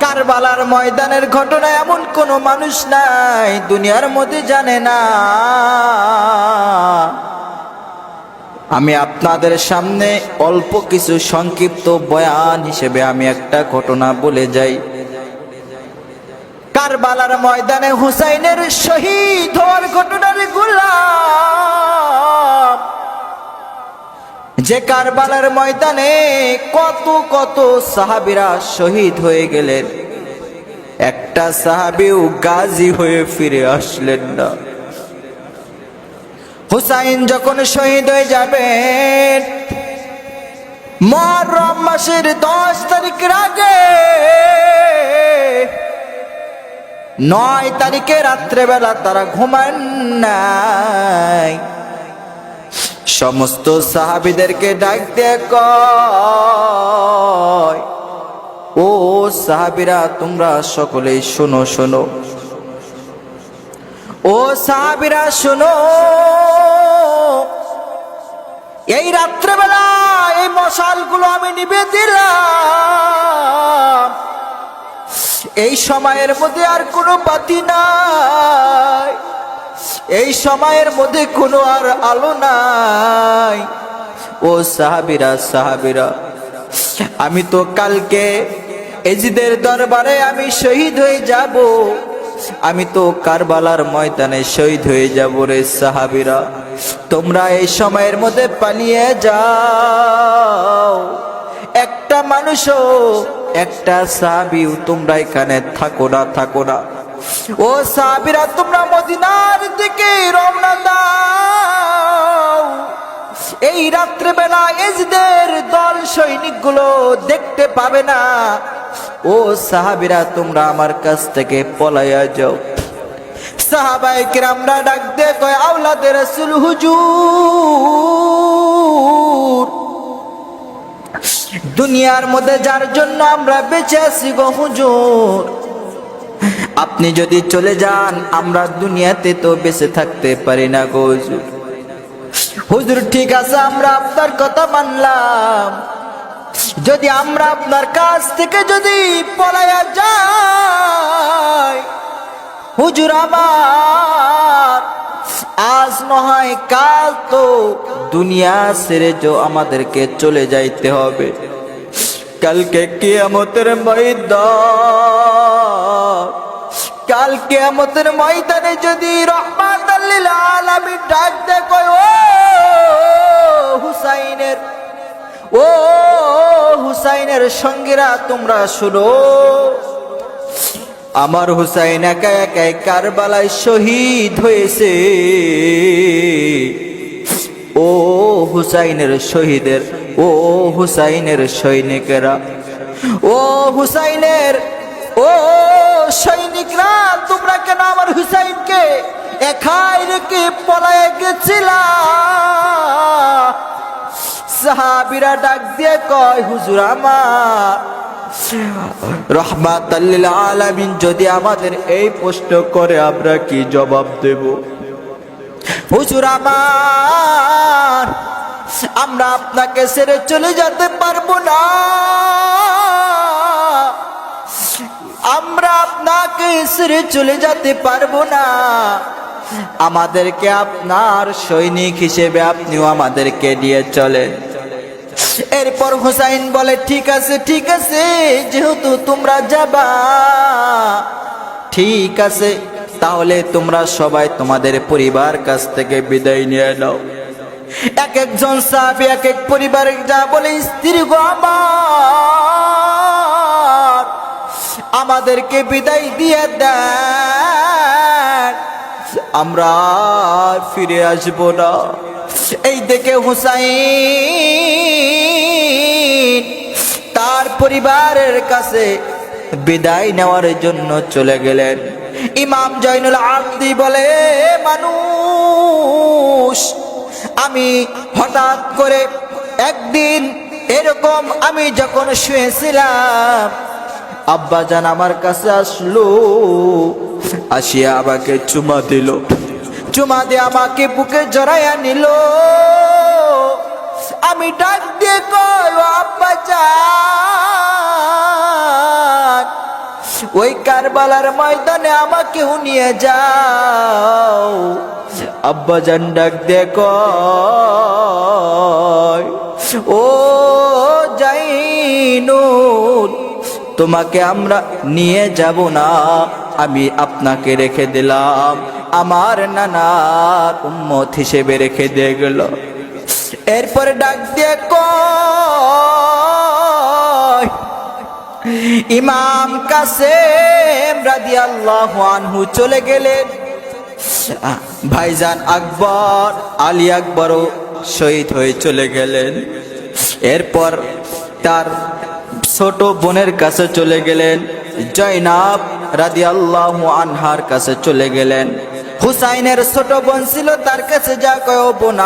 কারবালার ময়দানের ঘটনা এমন কোনো মানুষ নাই দুনিয়ার মধ্যে জানে না। আমি আপনাদের সামনে অল্প কিছু সংক্ষিপ্ত বয়ান হিসেবে আমি একটা ঘটনা বলে যাই। কারবালার ময়দানে হুসাইনের শহীদ হওয়ার ঘটনার গোলাম, যে কারবালার ময়দানে কত কত সাহাবীরা শহীদ হয়ে গেলেন, একটা সাহাবীও গাজী হয়ে ফিরে আসলেন না। হুসাইন যখন শহীদ হয়ে যাবেন, মুহররম মাসের 10 তারিখের আগে 9 তারিখে রাত্রেবেলা তারা ঘুমান নাই। সমস্ত সাহাবীদেরকে ডাক দিয়ে কয়, ও সাহাবীরা তোমরা সকলেই শোনো শোনো, ও সাহাবীরা শোনো, এই রাত্রেবেলা এই মশালগুলো আমি নিভে দিলাম, এই সময়ের মধ্যে আর কোনো বাতি নাই, এই সময়ের মধ্যে কোনো আর আলো নাই। ও সাহাবীরা সাহাবীরা, আমি তো কালকে এজিদের দরবারে আমি শহীদ হয়ে যাব, আমি তো কারবালার ময়দানে শহীদ হয়ে যাব রে সাহাবীরা, তোমরা এই সময়ের মধ্যে পালিয়ে যাও। একটা মানুষও, একটা সাহাবীও তোমরা এখানে থাকো না, থাকো না। ও সাহাবীরা তোমরা মদিনার দিকে রওনা দাও, এই রাত্রেবেলা এজিদের দল সৈনিকগুলো দেখতে পাবে না। ও সাহাবীরা তোমরা আমার কাছ থেকে পলাইয়া যাও। সাহাবায়ে কিরামরা ডাক দিয়ে কয়, আওলাদে রাসূল হুজুর, দুনিয়ার মধ্যে যার জন্য আমরা বেঁচে আছি গো হুজুর, আপনি যদি চলে যান আমরা দুনিয়াতে তো বেঁচে থাকতে পারি না গো হুজুর। হুজুর ঠিক আছে, আমরা আপনার কথা মানলাম, যদি আমরা আপনার কাছ থেকে যদি পলাইয়া যাই হুজুর আমার, আজ নয় কাল তো দুনিয়া ছেড়ে আমাদেরকে চলে যাইতে হবে। কালকে কিয়ামতের ময়দান, কাল কিয়ামতের ময়দানে যদি রহমাতাল লিল আলামিন ডাক দেয়, কয় ও হুসাইনের, ও হুসাইনের সঙ্গীরা তোমরা শুনো, আমার হুসাইন একা একাই কারবালায় শহীদ হয়েছে। ও হুসাইনের শহীদের, ও হুসাইনের সৈনিকেরা, ও হুসাইনের, ও সৈনিকরা, তোমরা কেন আমার হুসাইনকে একাই রেখে পলায়ে গেছিলা? সাহাবীরা ডাক দিয়ে কয়, হুজুর আমার, রহমাতাল লিল আলামিন যদি আমাদের এই প্রশ্ন করে আমরা কি জবাব দেব? হুজুর আমার, আমরা আপনাকে ছেড়ে চলে যেতে পারবো না, আমরা আপনাকে ছেড়ে চলে যেতে পারবো না, আমাদেরকে আপনার সৈনিক হিসেবে আপনিও আমাদেরকে নিয়ে চলেন। এরপর হুসাইন বলে, ঠিক আছে ঠিক আছে, যেহেতু তোমরা যাবা, ঠিক আছে, তাহলে তোমরা সবাই তোমাদের পরিবার কাছ থেকে বিদায় নিয়ে নাও। এক একজন সাহাবী এক এক পরিবারে যা বলে, স্ত্রী গো আমার, আমাদেরকে বিদায় দিয়ে দেন, আমরা ফিরে আসবো না। এই দেখে হুসাইন তার পরিবারের কাছে বিদায় নেওয়ার জন্য চলে গেলেন। ইমাম জয়নুল আবদি বলে, মানুষ, আমি হঠাৎ করে একদিন এরকম আমি যখন শুয়েছিলাম, আব্বাজান আমার কাছে আসলো, আসিয়া আমাকে চুমা দিল, চুমা দিয়ে আমাকে বুকে জড়াইয়া নিল। আমি ডাক দিয়ে কই, ও আব্বাজান, ওই কারবালার ময়দানে আমাকেও নিয়ে যাও। আব্বাজান ডাক দেখো, ও জাইনুল, তোমাকে আমরা নিয়ে যাব না, আমি আপনাকে রেখে দিলাম, আমার নানার উম্মত হিসেবে রেখে দিয়ে গেল। এরপরে ডাক দিয়ে কয়, ইমাম কাসেম রাদিয়াল্লাহু আনহু চলে গেলেন। ভাইজান আকবর, আলী আকবরও শহীদ হয়ে চলে গেলেন। এরপর তার ছোট বোনের কাছে চলে গেলেন, জয়নাব রাদিয়াল্লাহু আনহার কাছে চলে গেলেন। হুসাইনের ছোট বোন ছিল, তার কাছে যা কয়, ও বোন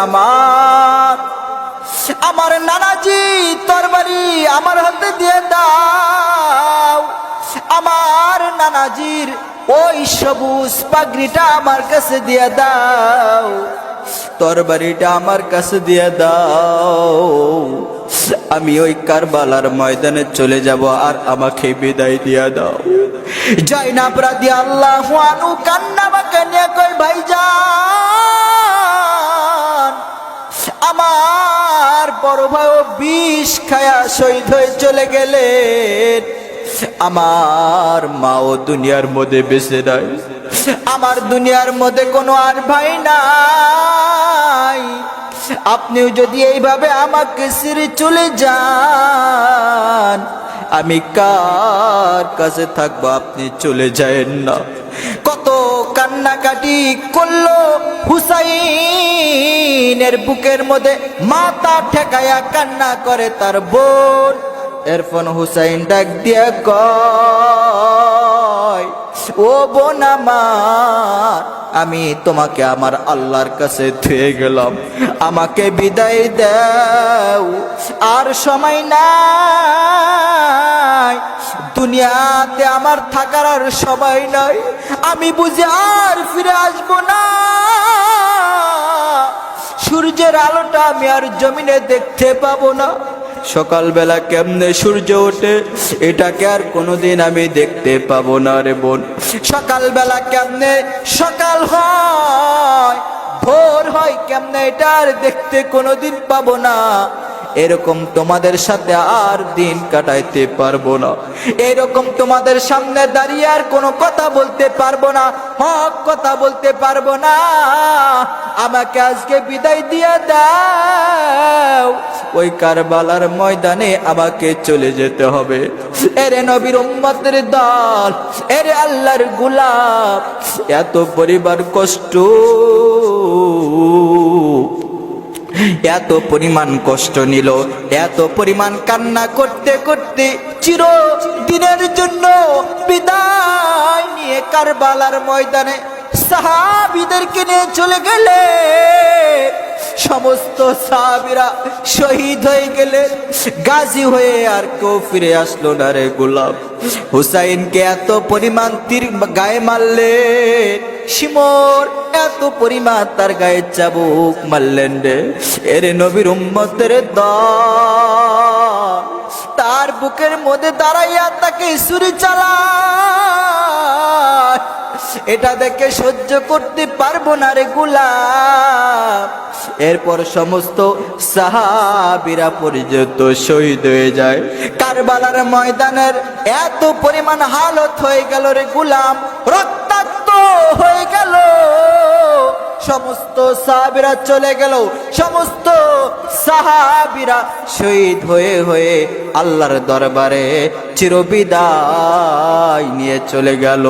আমার নানাজি তরবারি আমার হাতে দিয়ে দাও, আমার নানাজির ওই সবুজ পাগড়িটা আমার কাছে দিয়ে দাও, তরবারিটা আমার কাছে দিয়ে দাও, আমি ওই কারবালার ময়দানে চলে যাব, আর আমাকে বিদায় দিয়া দাও। জয়নাব রাদিয়াল্লাহু আনহু কান্না বাঁকা নিয়ে কই, ভাইজান, আমার বড় ভাই বিষ খায়া শহীদ হয়ে চলে গেলেন, আমার মাও দুনিয়ার মধ্যে বেঁচে নাই, আমার দুনিয়ার মধ্যে কোনো আর ভাই নাই, আপনিও যদি এইভাবে আমাকে ছেড়ে চলে যান, আমি কার কাছে থাকবো, আপনি চলে যায়েন না। কত কান্নাকাটি করলো হুসাইনের বুকের মধ্যে, মাথা ঠেকায়া কান্না করে তার বোন। এরপর হুসাইন ডাক দিয়া কয়, ও বোন আমার, আমি তোমাকে আমার আল্লাহর কাছে থুয়ে গেলাম, আমাকে বিদায় দাও, আর সময় নাই, দুনিয়াতে আমার থাকার আর সময় নাই, আমি বুঝি আর ফিরে আসবো না, সূর্যের আলোটা আমি আর জমিনে দেখতে পাবো না, সকালবেলা কেমনে সূর্য ওঠে এটাকে আর কোনোদিন আমি দেখতে পাবো না রে বোন, সকালবেলা কেমনে সকাল হয়, ভোর হয় কেমনে, এটা আর দেখতে কোনোদিন পাবো না, এরকম তোমাদের সাথে আর দিন কাটাইতে পারবো না, এরকম তোমাদের সামনে দাঁড়িয়ে আর কোনো কথা বলতে পারবো না, হক কথা বলতে পারবো না, আমাকে আজকে বিদায় দিয়ে দাও, ওই কারবালার ময়দানে আমাকে চলে যেতে হবে। এরে নবীর উম্মতের দল, এরে আল্লাহর গোলাম, এত পরিবার কষ্ট, এত পরিমাণ কষ্ট নিল, এত পরিমাণ কান্না করতে করতে চিরদিনের জন্য বিদায় নিয়ে কারবালার ময়দানে সাহাবীদেরকে নিয়ে চলে গেলে, সমস্ত সাহাবীরা শহীদ হয়ে গেলেন, গাজী হয়ে আর কেউ ফিরে আসলো না রে গোলাম। হুসাইনকে এত পরিমাণ তীর গায়ে মারলেন, শিমর এত পরিমাণ তার গায়ে চাবুক মারলেন রে, এরে নবীর উম্মতের দল, তার বুকের মধ্যে দাঁড়াইয়া তাকে ছুরি চালায়, এটা দেখে সহ্য করতে পারবো না রে গোলাম। এরপর সমস্ত সাহাবীরা পর্যন্ত শহীদ হয়ে যায়। কারবালার ময়দানের এত পরিমাণ হালত হয়ে গেল রে গোলাম, রক্তাক্ত হয়ে গেল, সমস্ত সাহাবীরা চলে গেল, সমস্ত সাহাবীরা শহীদ হয়ে হয়ে আল্লাহর দরবারে চিরবিদায় নিয়ে চলে গেল।